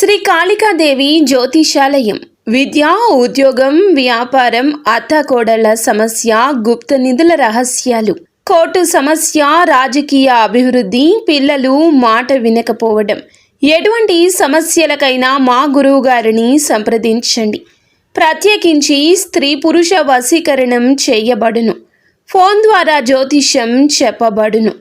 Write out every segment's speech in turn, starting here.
శ్రీ కాళికాదేవి జ్యోతిషాలయం విద్య, ఉద్యోగం, వ్యాపారం, అత్తాకోడళ్ల సమస్య, గుప్త నిధుల రహస్యాలు, కోర్టు సమస్య, రాజకీయ అభివృద్ధి, పిల్లలు మాట వినకపోవడం, ఎటువంటి సమస్యలకైనా మా గురువు గారిని సంప్రదించండి. ప్రత్యేకించి స్త్రీ పురుష వశీకరణం చేయబడును. ఫోన్ ద్వారా జ్యోతిష్యం చెప్పబడును.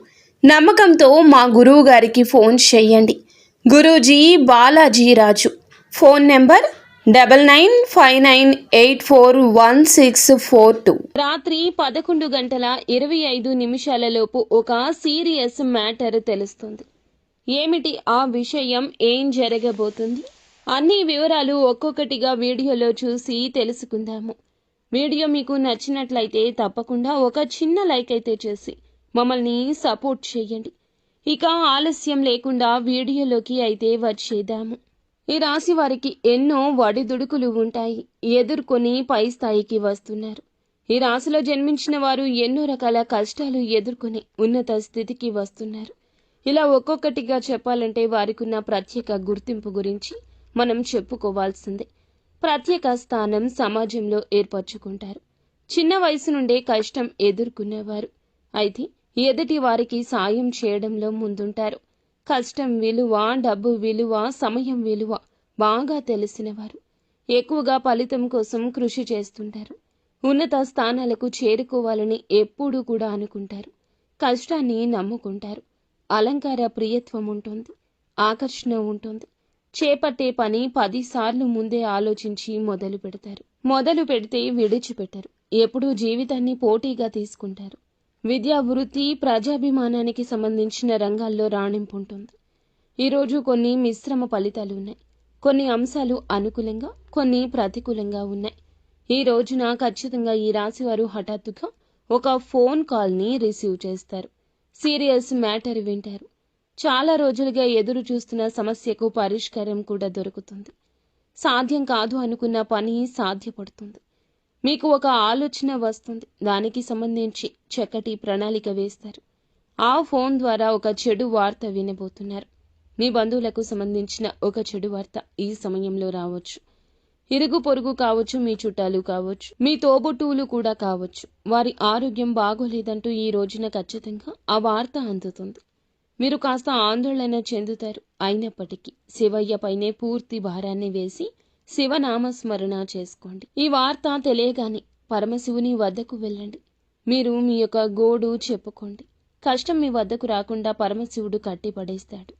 నమ్మకంతో మా గురువు గారికి ఫోన్ చేయండి. గురూజీ బాలాజీ రాజు. Phone number 9959841642. రాత్రి 11:25 ఒక సీరియస్ మ్యాటర్ తెలుస్తుంది. ఏమిటి ఆ విషయం, ఏం జరగబోతుంది, అన్ని వివరాలు ఒక్కొక్కటిగా వీడియోలో చూసి తెలుసుకుందాము. వీడియో మీకు నచ్చినట్లయితే తప్పకుండా ఒక చిన్న లైక్ అయితే చేసి మమ్మల్ని సపోర్ట్ చేయండి. ఇక ఆలస్యం లేకుండా వీడియోలోకి అయితే వచ్చేద్దాము. ఈ రాశి వారికి ఎన్నో వడిదుడుకులు ఉంటాయి. ఎదుర్కొని పై స్థాయికి వస్తున్నారు. ఈ రాశిలో జన్మించిన వారు ఎన్నో రకాల కష్టాలు ఎదుర్కొని ఉన్నత స్థితికి వస్తున్నారు. ఇలా ఒక్కొక్కటిగా చెప్పాలంటే వారికున్న ప్రత్యేక గుర్తింపు గురించి మనం చెప్పుకోవాల్సిందే. ప్రత్యేక స్థానం సమాజంలో ఏర్పరచుకుంటారు. చిన్న వయసు నుండే కష్టం ఎదుర్కొనేవారు. అయితే ఎదుటి వారికి సాయం చేయడంలో ముందుంటారు. కష్టం విలువ, డబ్బు విలువ, సమయం విలువ బాగా తెలిసినవారు. ఎక్కువగా ఫలితం కోసం కృషి చేస్తుంటారు. ఉన్నత స్థానాలకు చేరుకోవాలని ఎప్పుడూ కూడా అనుకుంటారు. కష్టాన్ని నమ్ముకుంటారు. అలంకార ప్రియత్వం ఉంటుంది. ఆకర్షణ ఉంటుంది. చేపట్టే పని 10 సార్లు ముందే ఆలోచించి మొదలు పెడతారు. మొదలు పెడితే విడిచిపెట్టరు. ఎప్పుడూ జీవితాన్ని పోటీగా తీసుకుంటారు. విద్యా, వృత్తి, ప్రజాభిమానానికి సంబంధించిన రంగాల్లో రాణింపు ఉంటుంది. ఈరోజు కొన్ని మిశ్రమ ఫలితాలు ఉన్నాయి. కొన్ని అంశాలు అనుకూలంగా, కొన్ని ప్రతికూలంగా ఉన్నాయి. ఈ రోజున ఖచ్చితంగా ఈ రాశి వారు హఠాత్తుగా ఒక ఫోన్ కాల్ని రిసీవ్ చేస్తారు. సీరియస్ మ్యాటర్ వింటారు. చాలా రోజులుగా ఎదురు చూస్తున్న సమస్యకు పరిష్కారం కూడా దొరుకుతుంది. సాధ్యం కాదు అనుకున్న పని సాధ్యపడుతుంది. మీకు ఒక ఆలోచన వస్తుంది. దానికి సంబంధించి చక్కటి ప్రణాళిక వేస్తారు. ఆ ఫోన్ ద్వారా ఒక చెడు వార్త వినబోతున్నారు. మీ బంధువులకు సంబంధించిన ఒక చెడు వార్త ఈ సమయంలో రావచ్చు. ఇరుగు పొరుగు కావచ్చు, మీ చుట్టాలు కావచ్చు, మీ తోబుట్టువులు కూడా కావచ్చు. వారి ఆరోగ్యం బాగోలేదంటూ ఈ రోజున ఖచ్చితంగా ఆ వార్త అందుతుంది. మీరు కాస్త ఆందోళన చెందుతారు. అయినప్పటికీ శివయ్య పైనే పూర్తి భారాన్ని వేసి శివనామస్మరణ చేసుకోండి. ఈ వార్త తెలియగానే పరమశివుని వద్దకు వెళ్ళండి. మీరు మీ యొక్క గోడు చెప్పుకోండి. కష్టం మీ వద్దకు రాకుండా పరమశివుడు కట్టిపడేస్తాడు.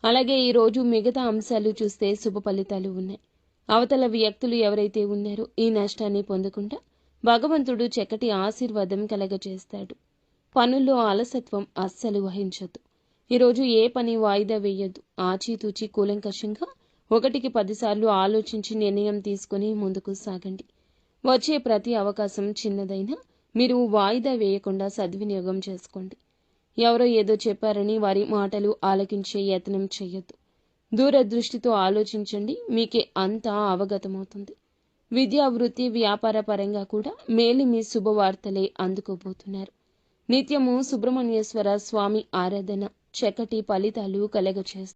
అలాగే ఈరోజు మిగతా అంశాలు చూస్తే శుభ ఫలితాలు ఉన్నాయి. అవతల వ్యక్తులు ఎవరైతే ఉన్నారో ఈ నష్టాన్ని పొందకుండా భగవంతుడు చక్కటి ఆశీర్వాదం కలగజేస్తాడు. పనుల్లో అలసత్వం అస్సలు వహించొద్దు. ఈరోజు ఏ పని వాయిదా వేయొద్దు. ఆచితూచి కూలంకషంగా 1కి 10 సార్లు ఆలోచించి నిర్ణయం తీసుకుని ముందుకు సాగండి. వచ్చే ప్రతి అవకాశం చిన్నదైనా మీరు వాయిదా వేయకుండా సద్వినియోగం చేసుకోండి. ఎవరో ఏదో చెప్పారని వారి మాటలు ఆలకించే యత్నం చేయొద్దు. దూరదృష్టితో ఆలోచించండి. మీకే అంతా అవగతమవుతుంది. విద్యా, వృత్తి, వ్యాపార పరంగా కూడా మేలిమి శుభవార్తలే అందుకోబోతున్నారు. నిత్యము సుబ్రహ్మణ్యేశ్వర స్వామి ఆరాధన చక్కటి ఫలితాలు కలగచేస్తుంది.